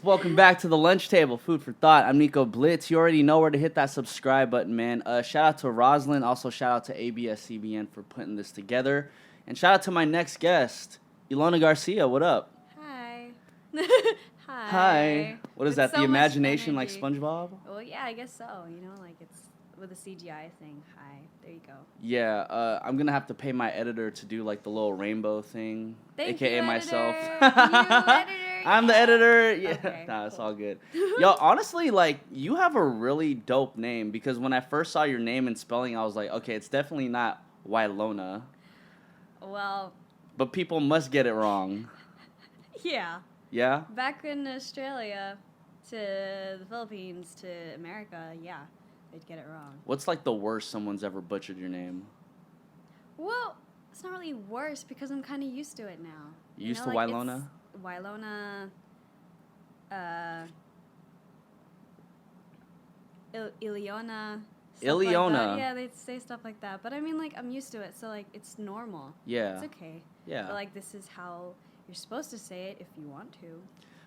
Welcome back to the lunch table, food for thought. I'm Nico Blitz. You already know where to hit that subscribe button, man. Shout out to Rosalind, also shout out to ABS-CBN for putting this together, and shout out to my next guest, Ylona Garcia. What up? Hi. Hi. What is that? So the imagination like energy. SpongeBob? Well, yeah, I guess so. You know, like it's with a CGI thing. Hi. There you go. Yeah, I'm gonna have to pay my editor to do like the little rainbow thing, Thank aka you, myself. editor. I'm the editor. Yeah, Okay, nah, it's cool. all good. Yo, honestly, like you have a really dope name because when I first saw your name and spelling, I was like, okay, it's definitely not Ylona, Well, but people must get it wrong. yeah. Yeah. Back in Australia to the Philippines to America, yeah, they'd get it wrong. What's like the worst someone's ever butchered your name? Well, it's not really worse because I'm kind of used to it now. You used know, to like, Ylona? it's Ylona, Ylona. Ylona. Yeah, they say stuff like that. But I mean, like, I'm used to it, so, like, it's normal. Yeah. It's okay. Yeah. But, like, this is how you're supposed to say it if you want to.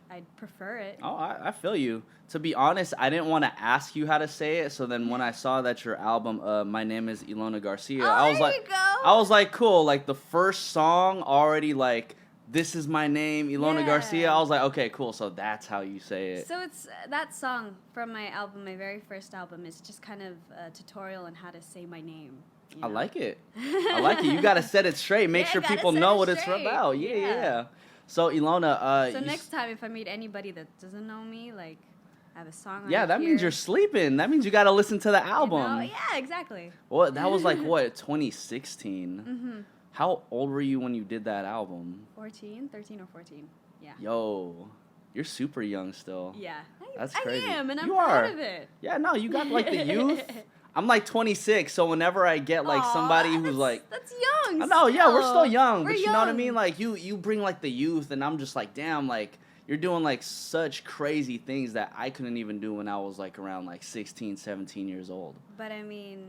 I'd prefer it. Oh, I feel you. To be honest, I didn't want to ask you how to say it. So then when I saw that your album, My Name is Ylona Garcia, I was there like, you go. I was like, cool. Like the first song already like, this is my name, Ylona Yeah. Garcia. I was like, okay, cool. So that's how you say it. So it's that song from my album, my very first album, is just kind of a tutorial on how to say my name. You I know? like it. I like it. You got to set it straight. Make Yeah, sure gotta people set know it what it's straight. about. Yeah, Yeah. yeah. So Ylona, So next time, if I meet anybody that doesn't know me, like, I have a song. yeah, right that means here, you're sleeping. That means you got to listen to the you know? album. Yeah, exactly. Well, that was like what, 2016. Mm-hmm. How old were you when you did that album? 13 or 14. Yeah. Yo, you're super young still. Yeah. That's I crazy. am, and I'm You proud are. of it. Yeah, no, you got like the youth. I'm like 26, so whenever I get like Aw, somebody who's that's- like, that's young. I know, yeah, we're still young, We're but you know what I young. mean? Like you bring like the youth, and I'm just like, damn, like you're doing like such crazy things that I couldn't even do when I was like around like 16, 17 years old. But I mean,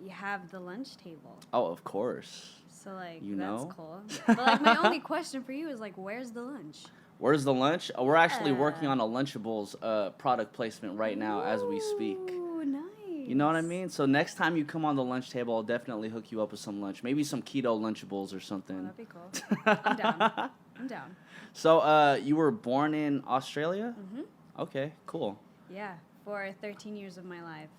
you have the lunch table, Oh, of course. so like You that's know? cool. But like my only question for you is like, where's the lunch? Where's the lunch? We're actually Yeah. working on a Lunchables product placement right now as we speak. Ooh, nice. You know what I mean? So next time you come on the lunch table, I'll definitely hook you up with some lunch. Maybe some keto Lunchables or Oh, something. that'd be cool. I'm down. I'm down. So you were born in Australia? Mhm. Okay, cool. Yeah, for 13 years of my life.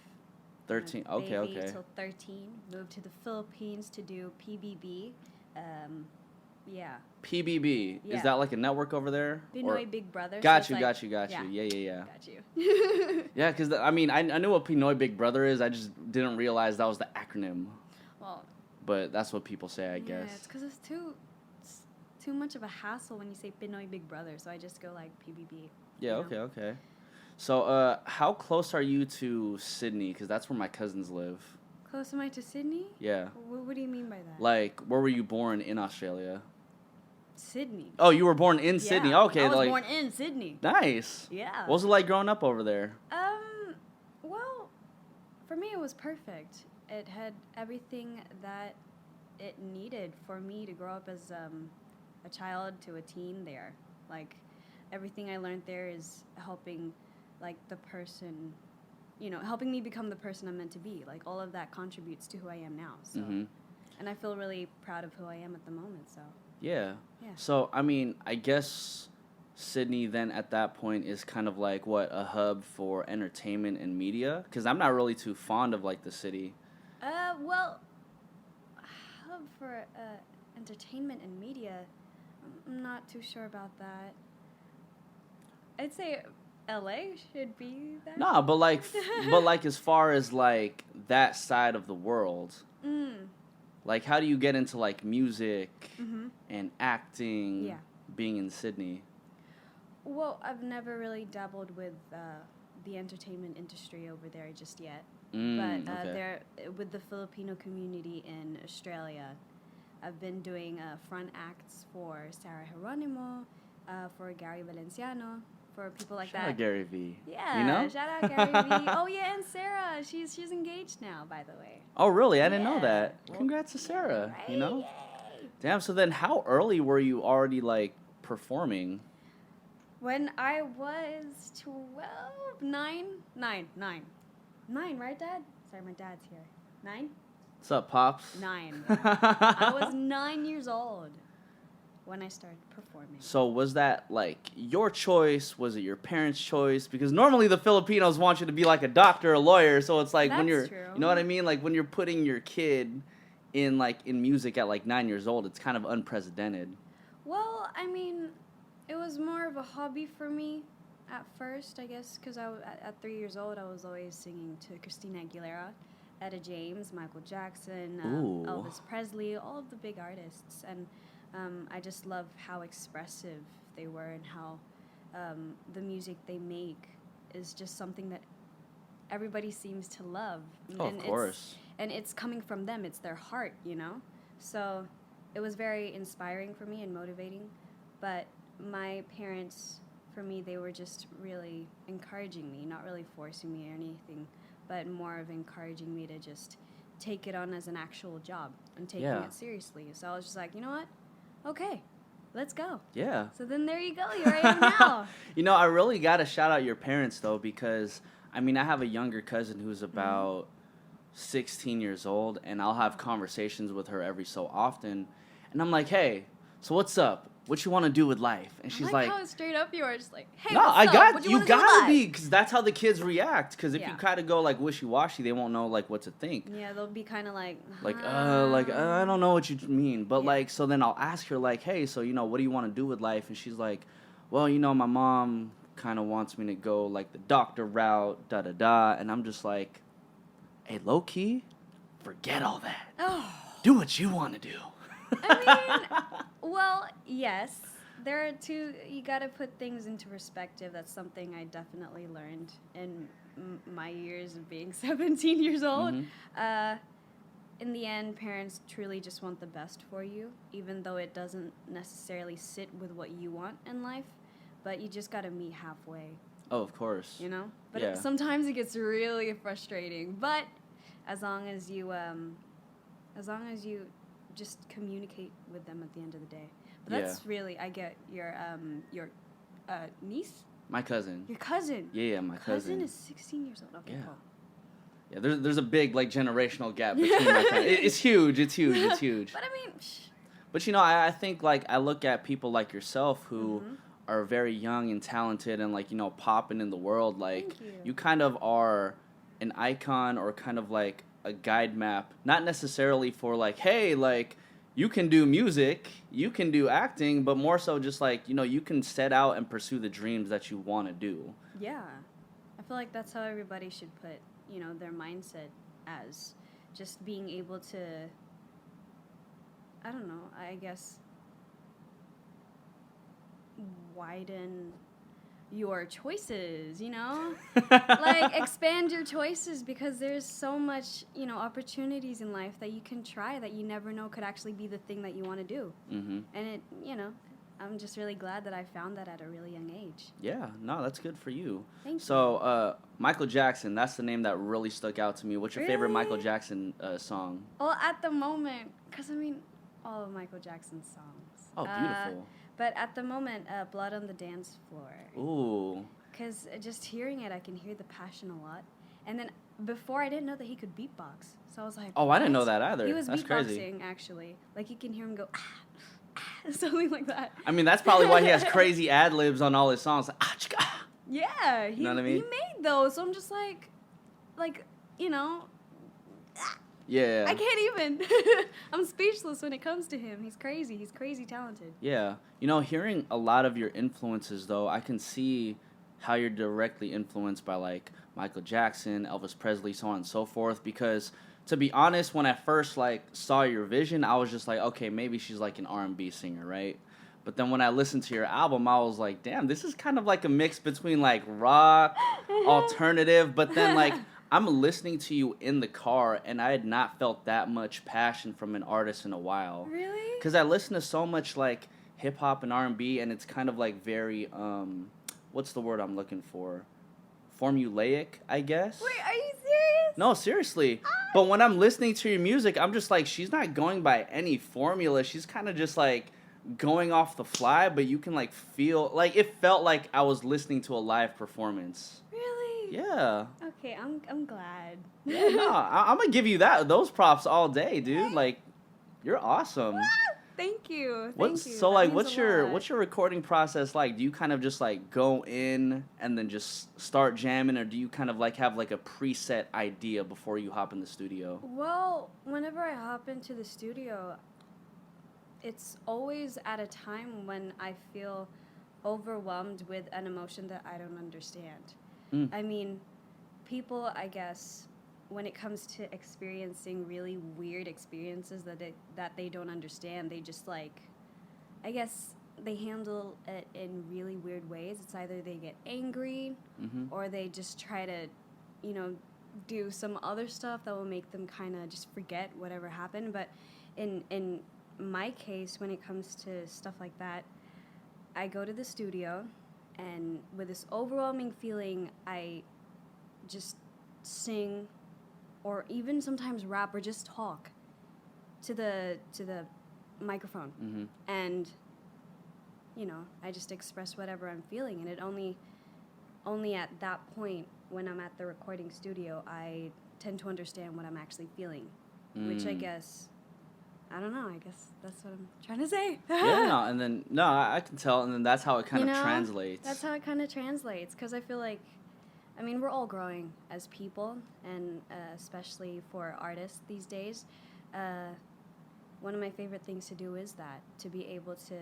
13. Okay, Baby okay. till 13. Moved to the Philippines to do PBB. Yeah. PBB. Is Yeah. that like a network over there? Pinoy Big Brother. Got so you, it's got you, got you. Yeah, yeah, yeah. Got you. Yeah, because I mean, I knew what Pinoy Big Brother is. I just didn't realize that was the acronym. Well, But that's what people say, I yeah, guess. it's because it's too much of a hassle when you say Pinoy Big Brother, so I just go like PBB. Yeah, you know? okay, okay. So how close are you to Sydney? Because that's where my cousins live. Close am I to Sydney? Yeah. What do you mean by that? Like, where were you born in Australia? Sydney. Oh, you were born in Sydney. Yeah, Okay, I was like born in Sydney. nice. Yeah. What was it like growing up over there? Well, for me it was perfect. It had everything that it needed for me to grow up as a child to a teen there. Like, everything I learned there is helping, like, the person, you know, helping me become the person I'm meant to be. Like, all of that contributes to who I am now. So, Mhm. and I feel really proud of who I am at the moment. So, Yeah. yeah. So, I mean, I guess Sydney then at that point is kind of like what, a hub for entertainment and media? Because I'm not really too fond of like the city. Well, hub for entertainment and media, I'm not too sure about that. I'd say LA should be that. Nah, but like, but like as far as like that side of the world, like how do you get into like music Mm-hmm. and acting? Yeah. Being in Sydney. Well, I've never really dabbled with the entertainment industry over there just yet. But Okay. there, with the Filipino community in Australia, I've been doing front acts for Sarah Geronimo, for Gary Valenciano, for people like Shout that. out Gary V. Yeah, You know? shout out Gary V. Oh yeah, and Sarah, she's engaged now, by the way. Oh really? I didn't know Yeah. that. Well, Congrats to Sarah. Right? You know. Yay. Damn. So then, how early were you already like performing? When I was 12, 9, 9, 9. 9, right, Dad? Sorry, my dad's here. 9? What's up, Pops? 9. I was 9 years old when I started performing. So was that like your choice? Was it your parents' choice? Because normally the Filipinos want you to be like a doctor, a lawyer. So it's like when you're, That's true. you know what I mean? Like when you're putting your kid in music at like 9 years old, it's kind of unprecedented. Well, I mean, it was more of a hobby for me at first, I guess, because at 3 years old, I was always singing to Christina Aguilera, Etta James, Michael Jackson, Ooh. Elvis Presley, all of the big artists. And I just love how expressive they were and how the music they make is just something that everybody seems to love. Oh, of course. And it's coming from them. It's their heart, you know? So it was very inspiring for me and motivating. But my parents, for me, they were just really encouraging me, not really forcing me or anything, but more of encouraging me to just take it on as an actual job and taking it seriously. So I was just like, you know what? Okay, let's go. Yeah. So then there you go. Here I am now. You know, I really got to shout out your parents, though, because, I mean, I have a younger cousin who's about 16 years old, and I'll have conversations with her every so often. And I'm like, hey, so what's up? What you want to do with life? And she's like, how straight up you are, just like, hey, no, what's up? What do you gotta be, because that's how the kids react. Because if you kind of go like wishy-washy, they won't know like what to think. Yeah, they'll be kind of like I don't know what you mean. But like, so then I'll ask her like, hey, so you know, what do you want to do with life? And she's like, well, you know, my mom kind of wants me to go like the doctor route, da da da. And I'm just like, hey, low key, forget all that. Oh. Do what you want to do. I mean, well, yes. There are two, you got to put things into perspective. That's something I definitely learned in my years of being 17 years old. Mm-hmm. In the end, parents truly just want the best for you, even though it doesn't necessarily sit with what you want in life. But you just got to meet halfway. Oh, of course. You know? But sometimes it gets really frustrating. But as long as you just communicate with them at the end of the day. But that's really, I get your niece? My cousin. Your cousin? Yeah, my cousin. Cousin is 16 years old. Okay, cool. Yeah, there's a big, like, generational gap between my family. It's huge. But I mean... But, you know, I think, like, I look at people like yourself who are very young and talented and, like, you know, popping in the world. Like, you kind of are an icon or kind of, like, a guide map, not necessarily for like, hey, like you can do music, you can do acting, but more so just like, you know, you can set out and pursue the dreams that you want to do. Yeah. I feel like that's how everybody should put, you know, their mindset as just being able to, I don't know, I guess widen your choices, you know? Like, expand your choices because there's so much, you know, opportunities in life that you can try that you never know could actually be the thing that you want to do. Mm-hmm. And it, you know, I'm just really glad that I found that at a really young age. Yeah, no, that's good for you. Thank you. So, Michael Jackson, that's the name that really stuck out to me. What's your favorite Michael Jackson song? Well, at the moment, because, I mean, all of Michael Jackson's songs. Oh, beautiful. But at the moment, Blood on the Dance Floor. Ooh. Because just hearing it, I can hear the passion a lot. And then before, I didn't know that he could beatbox. So I was like, oh, I didn't know that either. He was that's beatboxing, crazy. Actually. Like, you can hear him go, something like that. I mean, that's probably why he has crazy ad-libs on all his songs. Yeah. You know what I mean? He made those. So I'm just like, you know. Yeah. I can't even. I'm speechless when it comes to him. He's crazy. He's crazy talented. Yeah. You know, hearing a lot of your influences, though, I can see how you're directly influenced by, like, Michael Jackson, Elvis Presley, so on and so forth. Because, to be honest, when I first, like, saw your vision, I was just like, okay, maybe she's, like, an R&B singer, right? But then when I listened to your album, I was like, damn, this is kind of like a mix between, like, rock, alternative, but then, like, I'm listening to you in the car, and I had not felt that much passion from an artist in a while. Really? Because I listen to so much, like, hip-hop and R&B, and it's kind of, like, very, what's the word I'm looking for? Formulaic, I guess? Wait, are you serious? No, seriously. But when I'm listening to your music, I'm just like, she's not going by any formula. She's kind of just, like, going off the fly, but you can like feel like it felt like I was listening to a live performance. Really? Yeah. Okay, I'm glad. Yeah, no, I'm gonna give you those props all day, dude. Like, you're awesome. Thank you. What's Thank you. so That like? means What's a your lot. what's your recording process like? Do you kind of just like go in and then just start jamming, or do you kind of like have like a preset idea before you hop in the studio? Well, whenever I hop into the studio, it's always at a time when I feel overwhelmed with an emotion that I don't understand. Mm. I mean, people, I guess, when it comes to experiencing really weird experiences that they don't understand, they just like, I guess they handle it in really weird ways. It's either they get angry Mm-hmm. or they just try to, you know, do some other stuff that will make them kind of just forget whatever happened. But in my case, when it comes to stuff like that, I go to the studio, and with this overwhelming feeling, I just sing, or even sometimes rap, or just talk to the microphone, Mm-hmm. and you know, I just express whatever I'm feeling, and it only at that point when I'm at the recording studio I tend to understand what I'm actually feeling, which I guess, I don't know, I guess that's what I'm trying to say. Yeah, no, and then no, I can tell, and then that's how it kind You of know, translates. That's how it kind of translates, because I feel like, I mean, we're all growing as people, and especially for artists these days. One of my favorite things to do is that, to be able to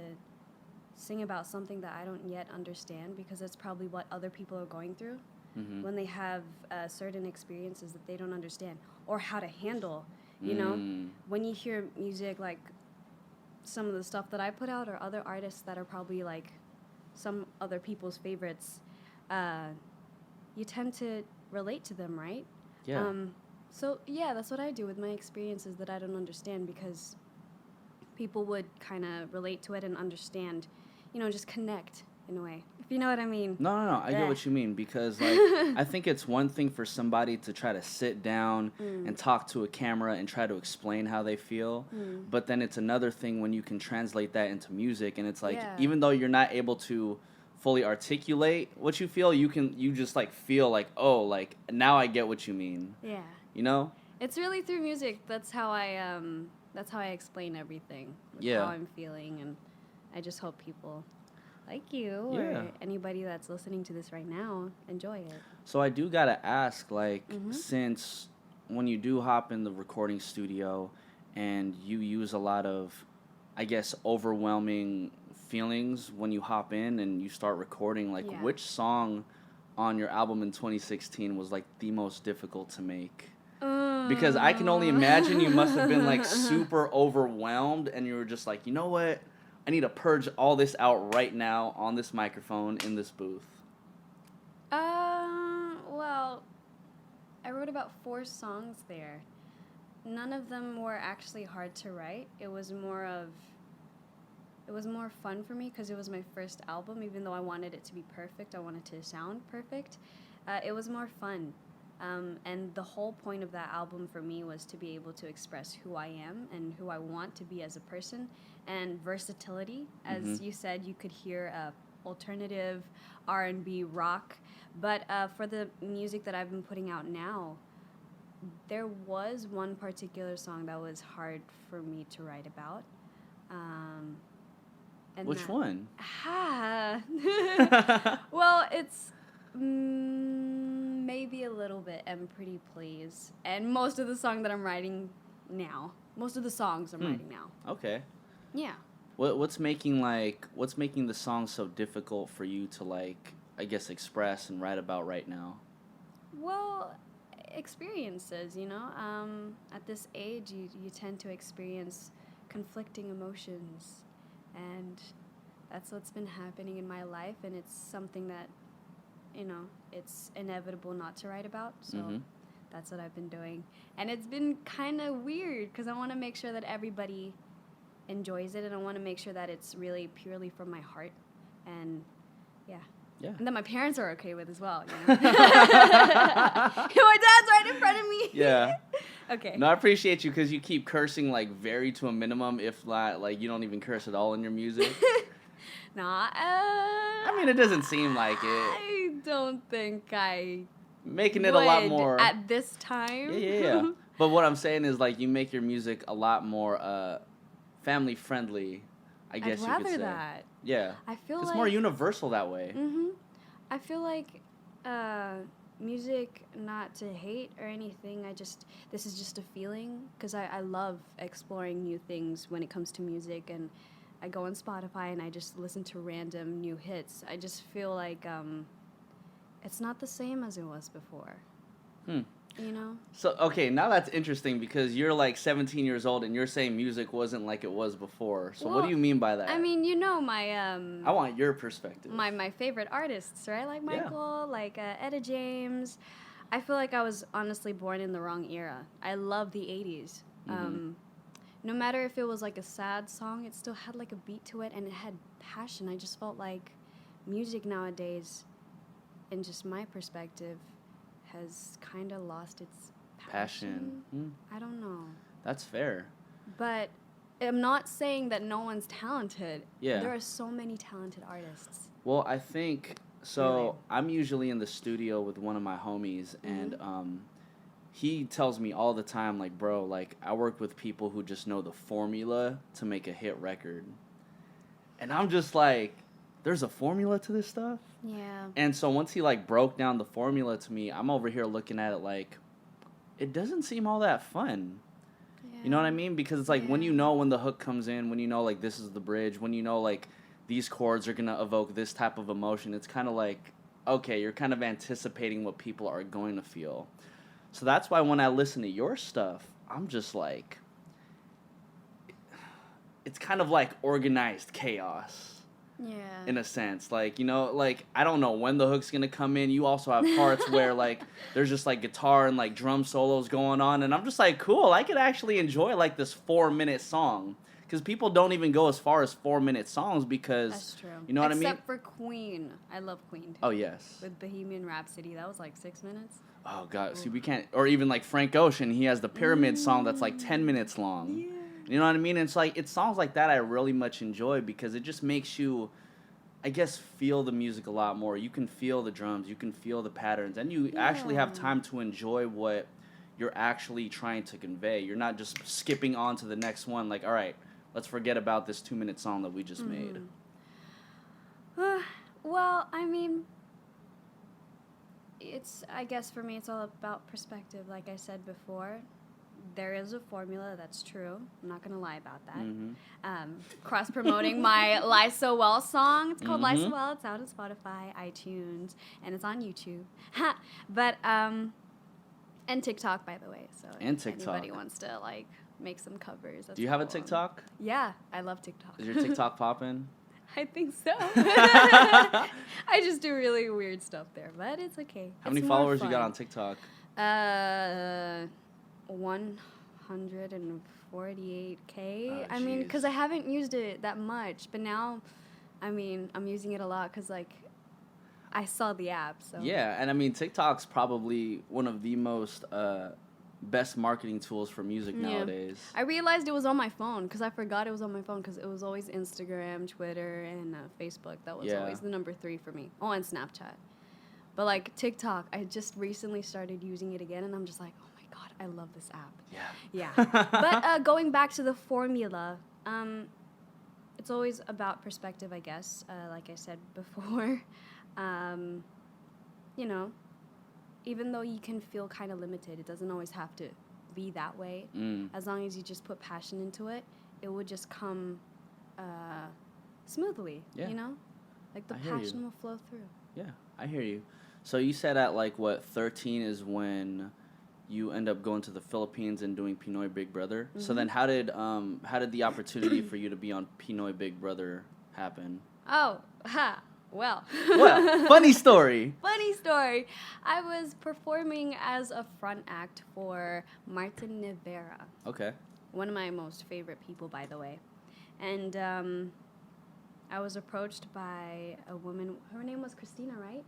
sing about something that I don't yet understand, because that's probably what other people are going through Mm-hmm. when they have certain experiences that they don't understand, or how to handle, you know? When you hear music like some of the stuff that I put out, or other artists that are probably like some other people's favorites, you tend to relate to them, right? Yeah. So yeah, that's what I do with my experiences that I don't understand, because people would kind of relate to it and understand, you know, just connect in a way, if you know what I mean. No, I get Yeah. what you mean, because like I think it's one thing for somebody to try to sit down and talk to a camera and try to explain how they feel, but then it's another thing when you can translate that into music, and it's like, Yeah. even though you're not able to fully articulate what you feel, you just like feel like, oh, like now I get what you mean, Yeah. you know? It's really through music. That's how I explain everything, like Yeah. how I'm feeling, and I just hope people like you, Yeah. or anybody that's listening to this right now, enjoy it. So I do gotta ask, like, Mhm. since when you do hop in the recording studio and you use a lot of, I guess, overwhelming feelings when you hop in and you start recording, like, Yeah. which song on your album in 2016 was like the most difficult to make? Because I can only imagine you must have been like super overwhelmed, and you were just like, you know what? I need to purge all this out right now on this microphone in this booth. Well, I wrote about 4 songs there. None of them were actually hard to write. It was more fun for me, because it was my first album. Even though I wanted it to be perfect, I wanted to sound perfect. It was more fun. And the whole point of that album for me was to be able to express who I am and who I want to be as a person, and versatility. As you said, you could hear alternative, R&B, rock. But for the music that I've been putting out now, there was one particular song that was hard for me to write about. And Which one? Well, it's maybe a little bit "And Pretty Please," and most of the songs I'm writing now. Okay. Yeah. What's making the song so difficult for you to, like, I guess, express and write about right now? Well, experiences, you know. At this age, you tend to experience conflicting emotions, and that's what's been happening in my life, and it's something that, you know, it's inevitable not to write about, so that's what I've been doing. And it's been kind of weird, because I want to make sure that everybody enjoys it, and I want to make sure that it's really purely from my heart, and yeah, Yeah. And that my parents are okay with as well. You know? My dad's right in front of me. Yeah. Okay. No, I appreciate you because you keep cursing like very to a minimum, if not like you don't even curse at all in your music. Nah. I mean, it doesn't seem like it. I don't think I Making it a lot would more at this time. Yeah. But what I'm saying is like you make your music a lot more family friendly. I guess I'd you could rather say. that. Yeah. I feel It's like more universal that way. I feel like music, not to hate or anything. This is just a feeling because I love exploring new things when it comes to music, and I go on Spotify and I just listen to random new hits. I just feel like it's not the same as it was before. You know? So, okay, now that's interesting because you're like 17 years old and you're saying music wasn't like it was before. So what do you mean by that? I mean, you know my I want your perspective. my favorite artists, right? Like Michael, like Etta James. I feel like I was honestly born in the wrong era. I love the 80s. No matter if it was like a sad song, it still had like a beat to it and it had passion. I just felt like music nowadays, in just my perspective, has kind of lost its passion. I don't know. That's fair. But I'm not saying that no one's talented. Yeah. There are so many talented artists. Well, I think so. Really? I'm usually in the studio with one of my homies, and he tells me all the time, like, bro, like, I work with people who just know the formula to make a hit record. And I'm just like, there's a formula to this stuff? Yeah. And so once he, like, broke down the formula to me, I'm over here looking at it like, it doesn't seem all that fun. Yeah. You know what I mean? Because it's like when you know when the hook comes in, when you know, like, this is the bridge, when you know, like, these chords are going to evoke this type of emotion, it's kind of like, okay, you're kind of anticipating what people are going to feel. So that's why when I listen to your stuff, I'm just like, it's kind of like organized chaos. Yeah. In a sense. Like, you know, like, I don't know when the hook's going to come in. You also have parts where, like, there's just, like, guitar and, like, drum solos going on. And I'm just like, cool, I could actually enjoy, like, this 4-minute song. Because people don't even go as far as 4-minute songs because... That's true. You know what I mean? Except for Queen. I love Queen, too. Oh, yes. With Bohemian Rhapsody. That was, like, 6 minutes. Oh, God. See, we can't... Or even, like, Frank Ocean. He has the Pyramid song that's, like, 10 minutes long. Yeah. You know what I mean? And it's, like, it's songs like that I really much enjoy because it just makes you... I guess feel the music a lot more. You can feel the drums, you can feel the patterns, and you actually have time to enjoy what you're actually trying to convey. You're not just skipping on to the next one like, all right, let's forget about this 2-minute song that we just made. Well, I mean, I guess for me it's all about perspective. Like I said before, there is a formula, that's true. I'm not going to lie about that. Cross-promoting my Lie So Well song. It's called Lie So Well. It's out on Spotify, iTunes, and it's on YouTube. But, and TikTok, by the way. So and if TikTok. anybody wants to, like, make some covers. Do you have a TikTok? Yeah, I love TikTok. Is your TikTok popping? I think so. I just do really weird stuff there, but it's okay. How many followers you got on TikTok? 148K. Oh, I mean, because I haven't used it that much, but now, I mean, I'm using it a lot because, like, I saw the app. So yeah, and I mean, TikTok's probably one of the most best marketing tools for music nowadays. I realized it was on my phone because I forgot it was on my phone because it was always Instagram, Twitter, and Facebook. That was always the number 3 for me. Oh, and Snapchat. But, like, TikTok, I just recently started using it again, and I'm just like, oh, my God, I love this app. Yeah. But going back to the formula, it's always about perspective, I guess, like I said before. You know, even though you can feel kind of limited, it doesn't always have to be that way. As long as you just put passion into it, it would just come smoothly, you know? Like, the passion will flow through. Yeah, I hear you. So you said at, like, what, 13 is when you end up going to the Philippines and doing Pinoy Big Brother. So then how did the opportunity for you to be on Pinoy Big Brother happen? Well, funny story. Funny story. I was performing as a front act for Martin Rivera. Okay. One of my most favorite people, by the way. And I was approached by a woman. Her name was Christina, right?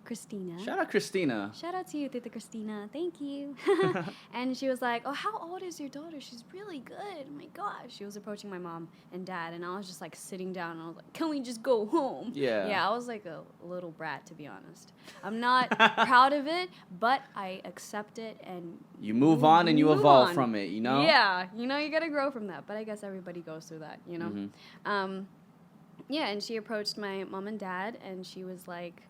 Christina. Shout out Christina. Shout out to you, Tita Christina. Thank you. And she was like, oh, how old is your daughter? She's really good. Oh, my gosh. She was approaching my mom and dad, and I was just, like, sitting down, and I was like, can we just go home? Yeah. Yeah, I was like a little brat, to be honest. I'm not proud of it, but I accept it, and you move on and you evolve from it, you know? Yeah. You know, you got to grow from that, but I guess everybody goes through that, you know? Mm-hmm. Yeah, and she approached my mom and dad, and she was like,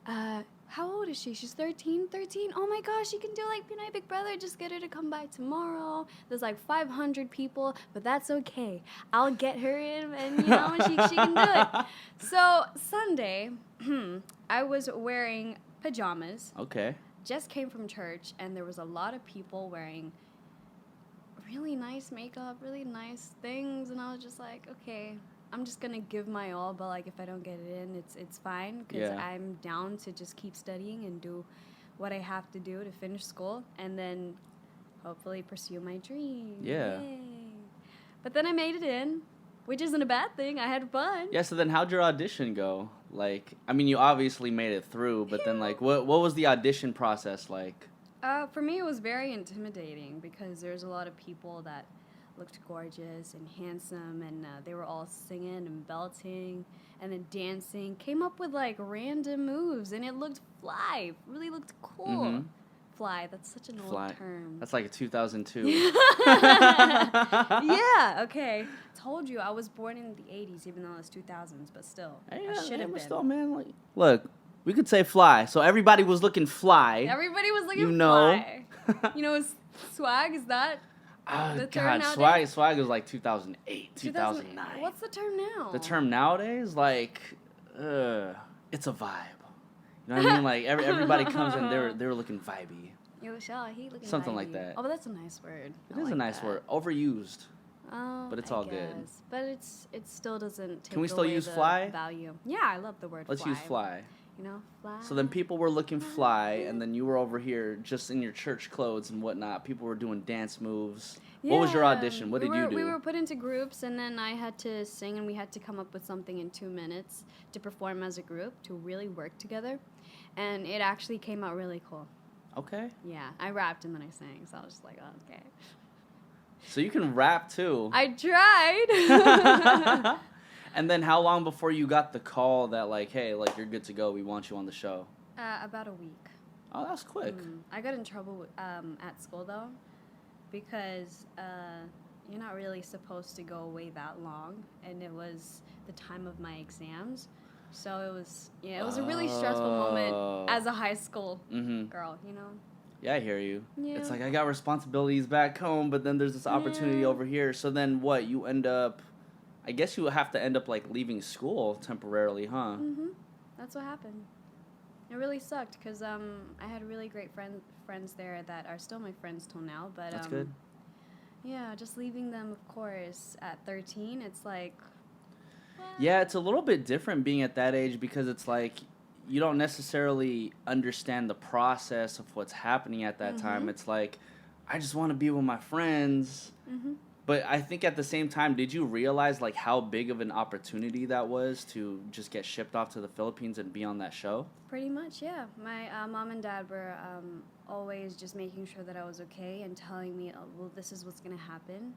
how old is she? She's 13? 13? Oh my gosh, she can do like Pinoy Big Brother. Just get her to come by tomorrow. There's like 500 people, but that's okay. I'll get her in, and you know, she can do it. So Sunday, I was wearing pajamas. Okay. Just came from church, and there was a lot of people wearing really nice makeup, really nice things, and I was just like, okay, I'm just gonna give my all, but like if I don't get it in, it's fine, because I'm down to just keep studying and do what I have to do to finish school, and then hopefully pursue my dream. Yeah. Yay. But then I made it in, which isn't a bad thing. I had fun. Yeah. So then, how'd your audition go? Like, I mean, you obviously made it through, but then like, what was the audition process like? For me, it was very intimidating because there's a lot of people that looked gorgeous and handsome, and they were all singing and belting and then dancing, came up with like random moves, and it looked fly, really looked cool. Mm-hmm. Fly, that's such an old term. That's like a 2002. Yeah, okay. Told you, I was born in the 80s, even though it's 2000s, but still, Hey, I should have been. Still, man, like, look, we could say fly. So everybody was looking fly. Everybody was looking you know. fly. You know, swag, is that the term God, nowadays? swag was like 2008, 2009. What's the term now? The term nowadays, like, it's a vibe. You know what I mean? Like, everybody comes in, they were looking vibey. Yo, Shell, he looking Something vibey. like that. Oh, but that's a nice word. It is a nice word. Overused. Oh, but it's I all good. guess. But it still doesn't take Can we still away use the fly? value. Yeah, I love the word Let's fly. use fly. You know, fly. So then people were looking fly, and then you were over here just in your church clothes and whatnot. People were doing dance moves. Yeah, What was your audition? What did you do? We were put into groups, and then I had to sing, and we had to come up with something in 2 minutes to perform as a group, to really work together. And it actually came out really cool. Okay. Yeah, I rapped and then I sang, so I was just like, oh, okay. So you can rap too. I tried. And then how long before you got the call that like, hey, like you're good to go, we want you on the show? About a week. Oh, that's quick. I got in trouble at school though, because you're not really supposed to go away that long, and it was the time of my exams. So it was a really stressful moment as a high school girl, you know? Yeah, I hear you. Yeah. It's like I got responsibilities back home, but then there's this opportunity over here. So then what? You end up, I guess you have to end up like leaving school temporarily, huh? That's what happened. It really sucked because I had really great friends there that are still my friends till now. But that's good. Yeah, just leaving them, of course, at 13, it's like... Yeah, it's a little bit different being at that age because it's like you don't necessarily understand the process of what's happening at that time. It's like, I just want to be with my friends. But I think at the same time, did you realize like how big of an opportunity that was to just get shipped off to the Philippines and be on that show? Pretty much, yeah. My mom and dad were always just making sure that I was okay and telling me, oh, well, this is what's going to happen.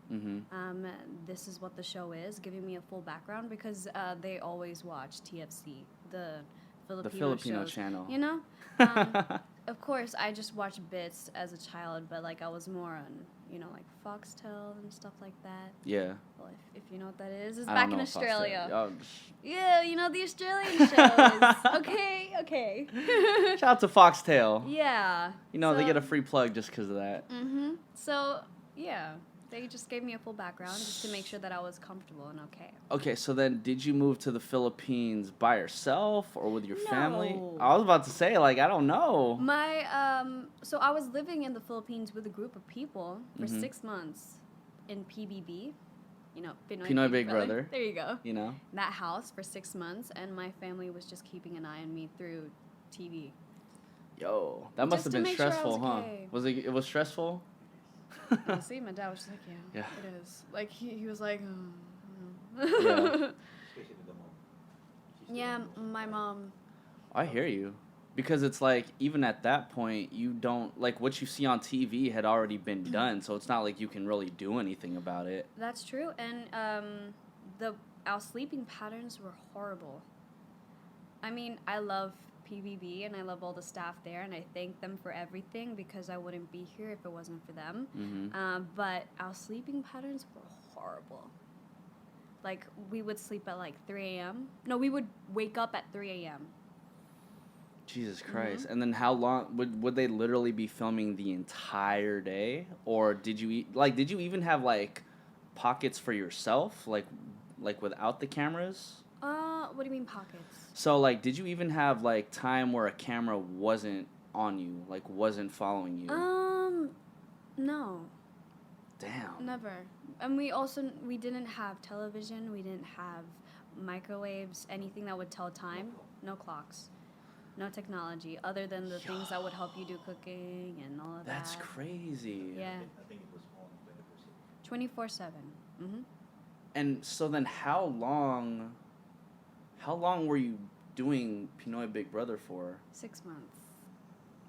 This is what the show is, giving me a full background because they always watch TFC, the Filipino shows, channel. You know? Of course, I just watched bits as a child, but like I was more on, you know, like Foxtel and stuff like that. Yeah. Well, if you know what that is, it's I back don't in know Australia. Foxtel. Yeah, you know the Australian shows. Okay. Shout out to Foxtail. Yeah. You know, they So- get a free plug just because of that. So, yeah, they just gave me a full background just to make sure that I was comfortable and okay. Okay, so then did you move to the Philippines by yourself or with your family? No. I was about to say, like, I don't know. So I was living in the Philippines with a group of people for 6 months in PBB, you know, Pinoy Big Brother. There you go. You know? That house for 6 months, and my family was just keeping an eye on me through TV. Yo, that must Just have to been make sure I stressful, was huh? okay. It was stressful? You see, my dad was just like, yeah, Yeah. it is. Like, he was like, Yeah. Yeah, my mom. I hear you. Because it's like, even at that point, you don't, like, what you see on TV had already been done, so it's not like you can really do anything about it. That's true, and our sleeping patterns were horrible. I mean, I love PBB and I love all the staff there, and I thank them for everything because I wouldn't be here if it wasn't for them. But our sleeping patterns were horrible. Like, we would sleep at like 3 a.m. No, we would wake up at 3 a.m. Jesus Christ. And then how long would they literally be filming the entire day, or did you even have like pockets for yourself, like without the cameras? What do you mean pockets? So like, did you even have like time where a camera wasn't on you, like wasn't following you? No. Damn. Never. And we didn't have television, we didn't have microwaves, anything that would tell time, no clocks. No technology other than the things that would help you do cooking and all of that. That's crazy. Yeah. I think it was on 24/7. 24/7. Mm-hmm. And so then how long were you doing Pinoy Big Brother for? 6 months.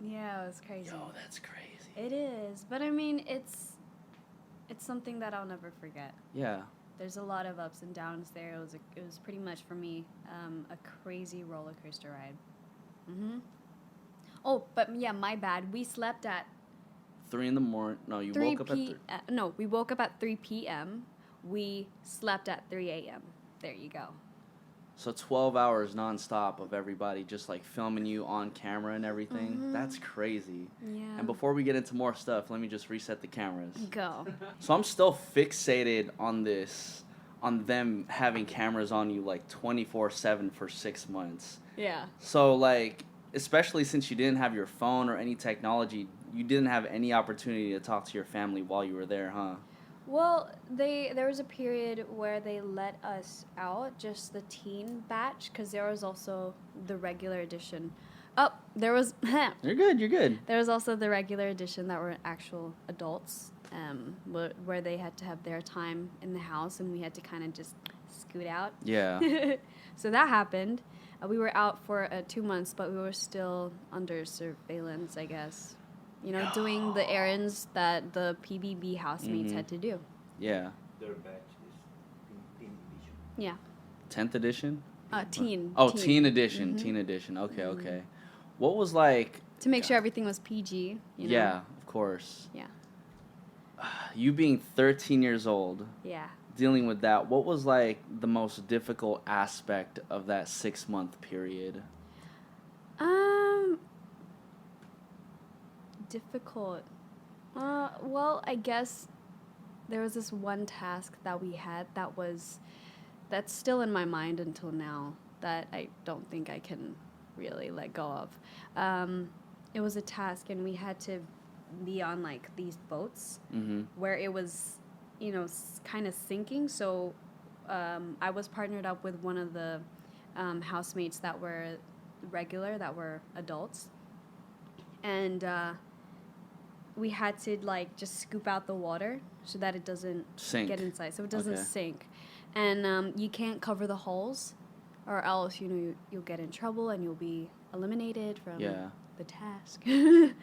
Yeah, it was crazy. Yo, that's crazy. It is. But I mean, it's something that I'll never forget. Yeah. There's a lot of ups and downs there. It was pretty much for me a crazy roller coaster ride. Mm-hmm. Oh, but yeah, my bad. We slept at 3 in the morning. No, you 3 woke up at No, we woke up at 3 p.m. We slept at 3 a.m. There you go. So 12 hours nonstop of everybody just like filming you on camera and everything. That's crazy. Yeah. And before we get into more stuff, let me just reset the cameras. Go. So I'm still fixated on them having cameras on you like 24/7 for 6 months. Yeah. So like, especially since you didn't have your phone or any technology, you didn't have any opportunity to talk to your family while you were there, huh? Well, there was a period where they let us out, just the teen batch, because there was also the regular edition. Oh, there was... You're good. There was also the regular edition that were actual adults, where they had to have their time in the house, and we had to kind of just scoot out. Yeah. So that happened. We were out for 2 months, but we were still under surveillance, I guess. You know, doing the errands that the PBB housemates had to do. Yeah. Their batch is teen edition. Yeah. 10th edition? Teen. Oh, teen edition. Teen edition. Okay. What was like... To make sure everything was PG, you know? Yeah, of course. Yeah. You being 13 years old, Yeah. dealing with that, what was like the most difficult aspect of that 6-month period? Difficult. Well, I guess there was this one task that we had that's still in my mind until now that I don't think I can really let go of. It was a task, and we had to be on like these boats where it was, you know, kind of sinking. So I was partnered up with one of the housemates that were adults, and we had to like just scoop out the water so that it doesn't get inside, so it doesn't sink. And you can't cover the holes, or else you'll get in trouble and you'll be eliminated from the task. There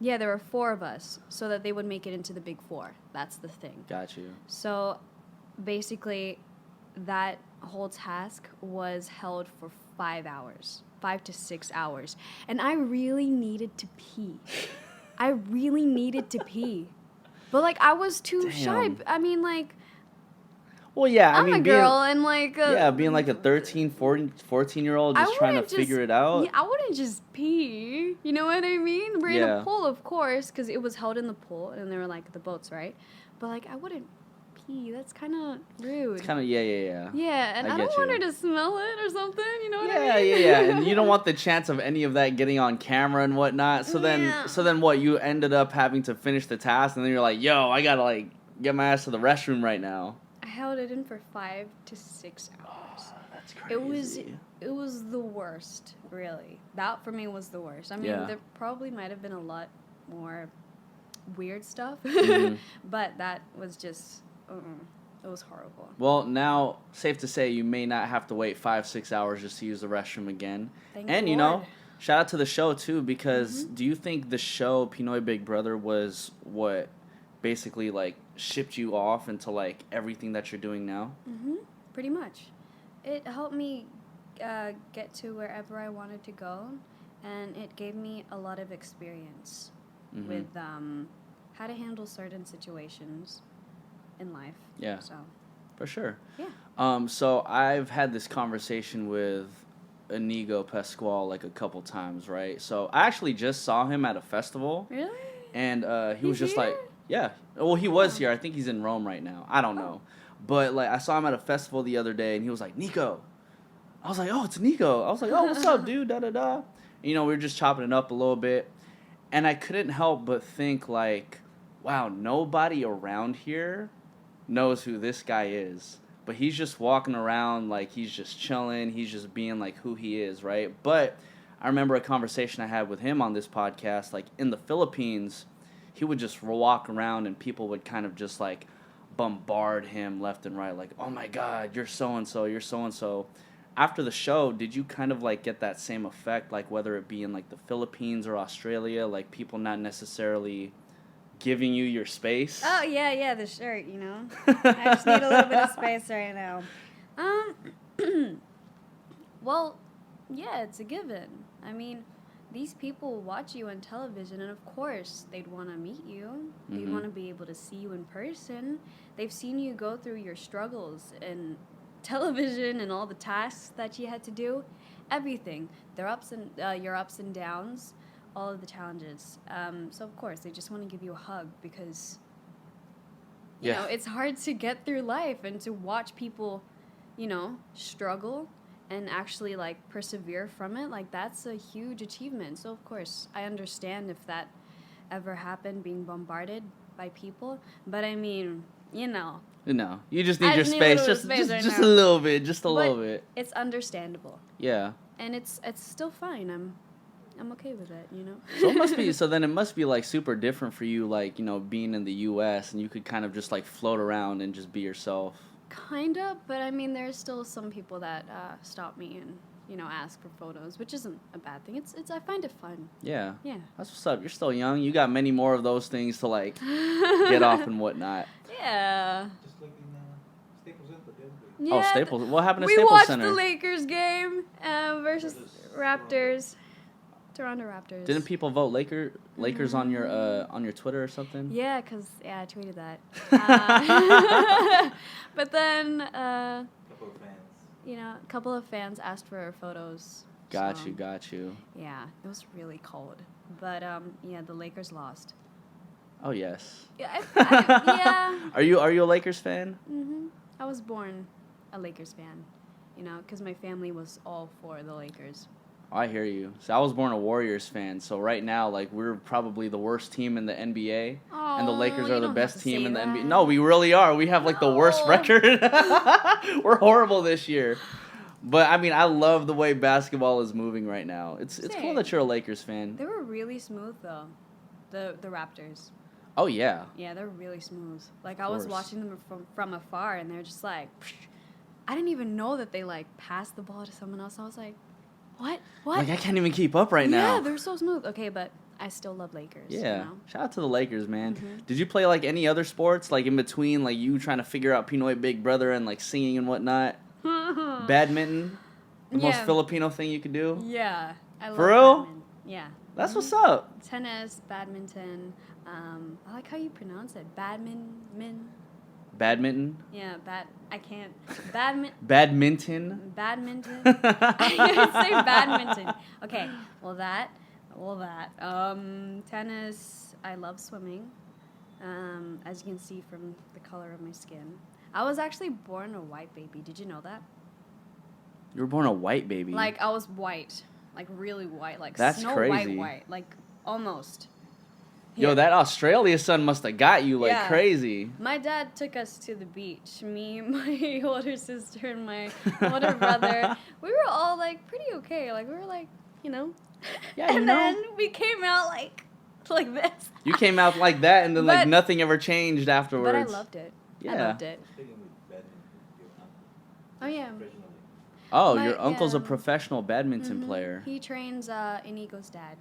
were 4 of us, so that they would make it into the big 4. That's the thing. Got you. So basically, that whole task was held for 5 hours, 5 to 6 hours, and I really needed to pee. But like, I was too shy. I mean, like, well, yeah, I'm a girl, and like... being like a 13, 14-year-old just trying to figure it out. Yeah, I wouldn't just pee. You know what I mean? We're in a pool, of course, because it was held in the pool, and they were like the boats, right? But like, I wouldn't pee. That's kind of rude. It's kind of, yeah. Yeah, and I don't want her to smell it or something, you know what I mean? Yeah. And you don't want the chance of any of that getting on camera and whatnot. So then what? You ended up having to finish the task, and then you're like, yo, I gotta like get my ass to the restroom right now. I held it in for 5 to 6 hours. Oh, that's crazy. It was the worst, really. That for me was the worst. I mean, there probably might have been a lot more weird stuff, but that was just It was horrible. Well, now, safe to say, you may not have to wait 5-6 hours just to use the restroom again. Thank And, you Lord. know, shout out to the show, too, because do you think the show Pinoy Big Brother was what basically, like, shipped you off into, like, everything that you're doing now? Pretty much. It helped me get to wherever I wanted to go, and it gave me a lot of experience with how to handle certain situations in life. Yeah. So, For sure. yeah. So I've had this conversation with Inigo Pascual like a couple times, right? So I actually just saw him at a festival. Really? And he was He's just like, here? yeah. Well, he was here. I think he's in Rome right now. I don't know. But like I saw him at a festival the other day and he was like, Nico. I was like, oh, it's Nico. I was like, oh, what's up, dude? Da-da-da. You know, we were just chopping it up a little bit. And I couldn't help but think like, wow, nobody around here knows who this guy is, but he's just walking around like he's just chilling, he's just being like who he is, right? But I remember a conversation I had with him on this podcast, like in the Philippines, he would just walk around and people would kind of just like bombard him left and right, like, oh my God, you're so-and-so, you're so-and-so. After the show, did you kind of like get that same effect, like whether it be in like the Philippines or Australia, like people not necessarily giving you your space? Oh, yeah, the shirt, you know. I just need a little bit of space right now. Well, yeah, it's a given. I mean, these people watch you on television, and of course, they'd want to meet you. They'd want to be able to see you in person. They've seen you go through your struggles in television and all the tasks that you had to do. Everything. Their your ups and downs. All of the challenges. So, of course, they just want to give you a hug because, you know, it's hard to get through life and to watch people, you know, struggle and actually, like, persevere from it. Like, that's a huge achievement. So, of course, I understand if that ever happened, being bombarded by people. But, I mean, you know. No, you just need I your just need a space, little space right just now. a little bit, just a little bit. It's understandable. Yeah. And it's still fine. I'm okay with it, you know? So it must be, so then it must be like super different for you, like, you know, being in the US and you could kind of just like float around and just be yourself. Kind of, but I mean, there's still some people that stop me and, you know, ask for photos, which isn't a bad thing. It's I find it fun. Yeah. Yeah. That's what's up. You're still young. You got many more of those things to like get off and whatnot. Yeah. Just like in Staples Center, the other day. Oh, Yeah, Staples. What happened to we Staples watched Center? the Lakers game versus Raptors. Toronto Raptors. Didn't people vote Lakers on your Twitter or something? Yeah, because, I tweeted that. But then, Couple of fans. you know, a couple of fans asked for photos. Got so, you. Yeah, it was really cold. But, yeah, the Lakers lost. Oh, yes. Yeah, yeah. Are you a Lakers fan? I was born a Lakers fan, you know, because my family was all for the Lakers. I hear you. So I was born a Warriors fan. So right now, like, we're probably the worst team in the NBA, and the Lakers you are the don't best have to team say in the NBA. that. No, we really are. We have like the worst No. record. We're horrible this year. But I mean, I love the way basketball is moving right now. It's cool Same. that you're a Lakers fan. They were really smooth though, the Raptors. Oh yeah. Yeah, they're really smooth. Like I was course. watching them from afar, and they're just like, I didn't even know that they like passed the ball to someone else. I was like, what? Like I can't even keep up right now. Yeah, they're so smooth. Okay, but I still love Lakers. Yeah. You know? Shout out to the Lakers, man. Did you play like any other sports, like in between, like you trying to figure out Pinoy Big Brother and like singing and whatnot? Badminton, the most Yeah. Filipino thing you could do. Yeah, I love For real? badminton. Yeah. That's what's up. Tennis, badminton. I like how you pronounce it. Badminton. Yeah, I can't. Badminton. Badminton. I can't say badminton. Okay, well that. Tennis. I love swimming. As you can see from the color of my skin. I was actually born a white baby. Did you know that? You were born a white baby. Like I was white, like really white, like That's Snow crazy. White, like almost. Yo, Yeah. that Australia sun must have got you like Yeah. crazy. My dad took us to the beach. Me, my older sister, and my older brother. We were all like pretty okay. Like we were like, you know. Yeah, you and know. then we came out like this. You came out like that, and then like But- nothing ever changed afterwards. But I loved it. I Yeah. loved it. Speaking with Oh, yeah. Professionally. Oh, My- your uncle's a yeah. professional badminton Mhm. player. He trains Inigo's dad.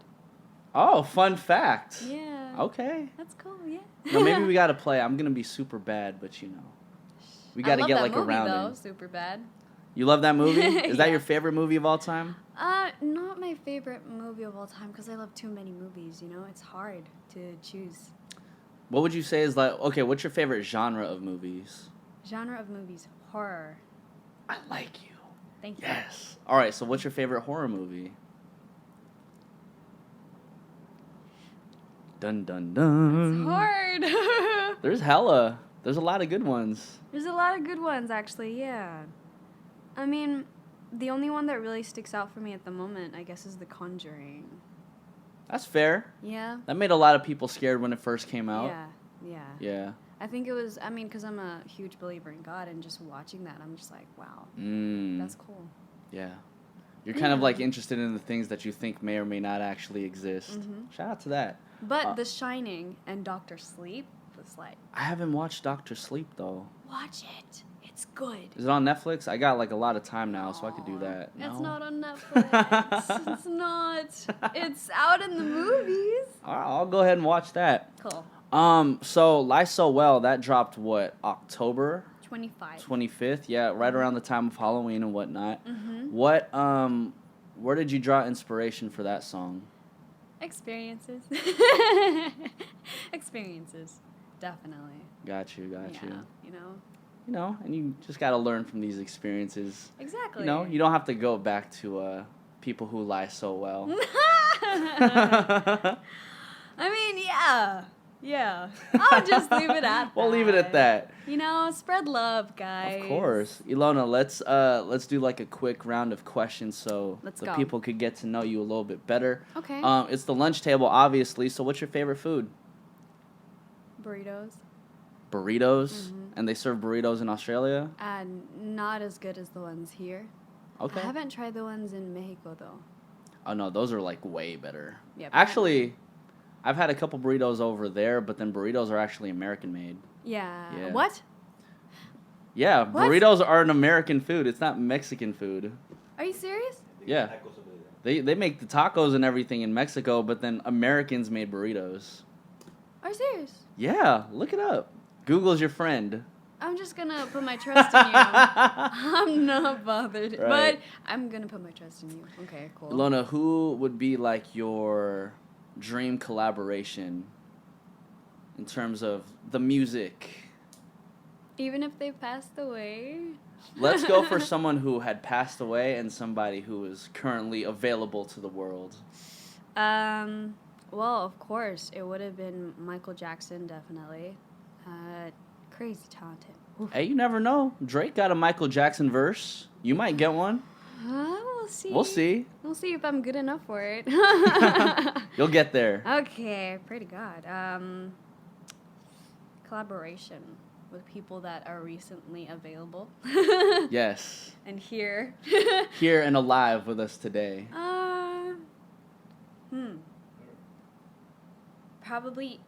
Oh, fun fact. Yeah. Okay. That's cool, yeah. No, maybe we gotta play. I'm gonna be super bad, but you know, we gotta get like a round though, in. super bad. You love that movie? Is that Yeah. your favorite movie of all time? Not my favorite movie of all time because I love too many movies, you know? It's hard to choose. What would you say is like? Okay, what's your favorite genre of movies? Genre of movies, horror. I like you. Thank you. Yes. All right. So, what's your favorite horror movie? Dun dun dun. It's hard. There's hella. There's a lot of good ones. There's a lot of good ones, actually, yeah. I mean, the only one that really sticks out for me at the moment, I guess, is The Conjuring. That's fair. Yeah? That made a lot of people scared when it first came out. Yeah. Yeah. I think it was, because I'm a huge believer in God, and just watching that, I'm just like, wow, that's cool. Yeah. You're kind of like interested in the things that you think may or may not actually exist. Mhm. Shout out to that. But The Shining and Dr. Sleep was like, I haven't watched Doctor Sleep though. watch it. It's good. Is it on Netflix? I got like a lot of time now, so I could do that. It's No? not on Netflix. It's not. It's out in the movies. All right, I'll go ahead and watch that. Cool. So Lie So Well, that dropped what, October 25. 25th? Yeah, right around the time of Halloween and whatnot. Mm-hmm. What where did you draw inspiration for that song? Experiences. Experiences. Definitely. Got you. Yeah, you know. You know, and you just got to learn from these experiences. Exactly. You know, you don't have to go back to people who lie so well. I mean, yeah. Yeah. I'll just leave it at that. We'll leave it at that. You know, spread love, guys. Of course. Ilona, let's do like a quick round of questions so Let's the go. people could get to know you a little bit better. Okay. It's the lunch table, obviously. So what's your favorite food? Burritos. Burritos? Mhm. And they serve burritos in Australia? And not as good as the ones here. Okay. I haven't tried the ones in Mexico, though. Oh, no, those are like way better. Yeah, Actually, I've had a couple burritos over there, but then burritos are actually American made. Yeah. Yeah. What? Yeah, What? burritos are an American food. It's not Mexican food. Are you serious? They Yeah. get tacos over there. They make the tacos and everything in Mexico, but then Americans made burritos. Are you serious? Yeah, look it up. Google's your friend. I'm just gonna put my trust in you. I'm not bothered. Right. But I'm gonna put my trust in you. Okay, cool. Ilona, who would be like your dream collaboration in terms of the music? Even if they passed away? Let's go for someone who had passed away and somebody who is currently available to the world. Well, of course, it would have been Michael Jackson, definitely. Crazy talented. Oof. Hey, you never know. Drake got a Michael Jackson verse. You might get one. We'll see. We'll see. We'll see if I'm good enough for it. You'll get there. Okay, pray to God. Collaboration with people that are recently available. Yes. And here. Here and alive with us today. Probably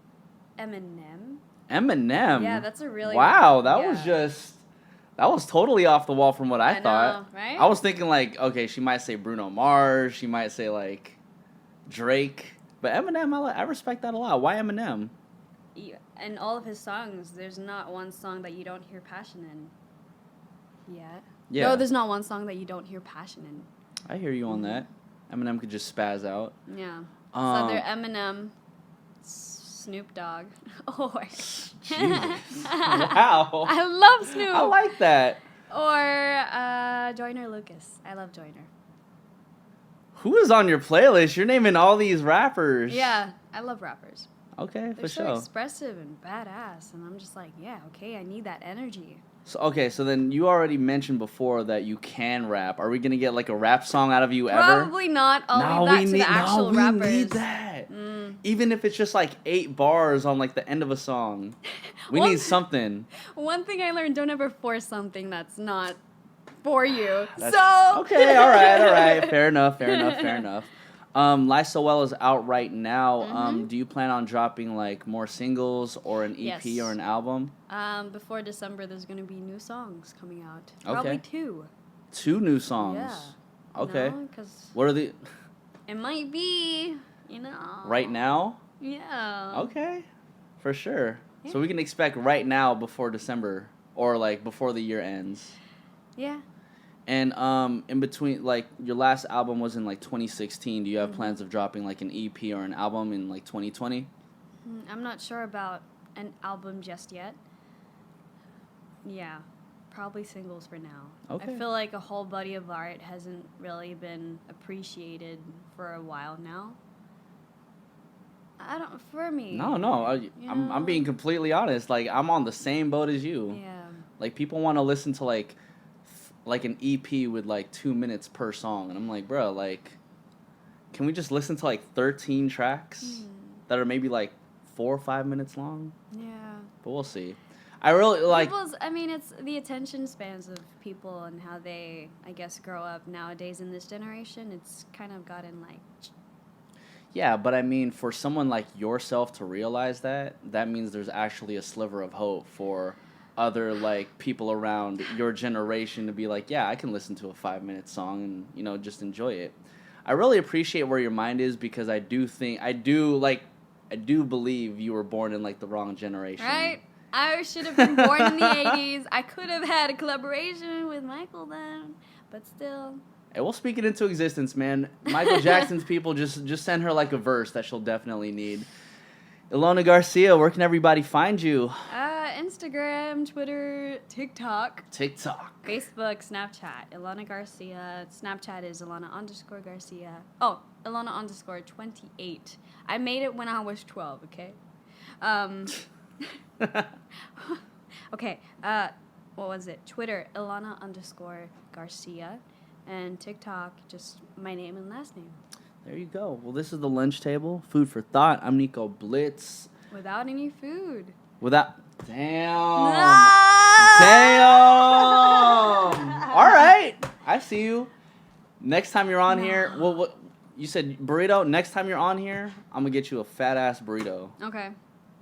Eminem. Eminem. Yeah, that's a really Wow, good- that yeah. that was totally off the wall from what I thought. know, right? I was thinking like, okay, she might say Bruno Mars, she might say like Drake, but Eminem, I respect that a lot. Why Eminem? In all of his songs, there's not one song that you don't hear passion in. Yet. Yeah. No, there's not one song that you don't hear passion in. I hear you on that. Eminem could just spaz out. Yeah. So either Eminem, Snoop Dogg, or Jesus. Wow. I love Snoop. I like that. Or Joyner Lucas. I love Joyner. Who is on your playlist? You're naming all these rappers. Yeah, I love rappers. Okay, They're for so sure. expressive and badass, and I'm just like, yeah, okay, I need that energy. So then you already mentioned before that you can rap. Are we gonna get like a rap song out of you ever? Probably not. I'll leave that to the actual rappers. We need that. Even if it's just like 8 bars on like the end of a song, we Well, need something. One thing I learned: don't ever force something that's not for you. That's- So okay, all right, fair enough. Lie So Well is out right now. Mhm. Do you plan on dropping like more singles or an EP Yes. or an album? Before December, there's gonna be new songs coming out. Okay. Probably 2. 2 new songs. Yeah. Okay. Because What are the it might be, you know. right now? Yeah. Okay. For sure. Yeah. So we can expect right now before December or like before the year ends. Yeah. And in between, like your last album was in like 2016. Do you have Mhm. plans of dropping like an EP or an album in like 2020? I'm not sure about an album just yet. Yeah. Probably singles for now. Okay. I feel like a whole body of art hasn't really been appreciated for a while now. I don't. For me. No, I'm being completely honest. Like I'm on the same boat as you. Yeah. Like people want to listen to like an EP with like 2 minutes per song, and I'm like, bro, like, can we just listen to like 13 tracks that are maybe like 4 or 5 minutes long? Yeah. But we'll see. I really like. It's the attention spans of people and how they, I guess, grow up nowadays in this generation. It's kind of gotten like. Yeah, but I mean, for someone like yourself to realize that means there's actually a sliver of hope for other like people around your generation to be like, yeah, I can listen to a 5-minute song and, you know, just enjoy it. I really appreciate where your mind is because I do believe you were born in like the wrong generation. Right? I should have been born in the 80s. I could have had a collaboration with Michael then, but still. Hey, we'll speak it into existence, man. Michael Jackson's people just send her like a verse that she'll definitely need. Ylona Garcia, where can everybody find you? Instagram, Twitter, TikTok, Facebook. Snapchat. Ylona Garcia. Snapchat is Ylona_Garcia. Oh, Ylona_28. I made it when I was 12, okay? Okay, what was it? Twitter, Ylona_Garcia. And TikTok, just my name and last name. There you go. Well, this is the lunch table. Food for thought. I'm Nico Blitz. Without any food. Damn. Ah! Damn. All right. I see you. Next time you're on here, what you said burrito? Next time you're on here, I'm going to get you a fat ass burrito. Okay.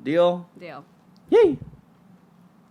Deal? Deal. Yay.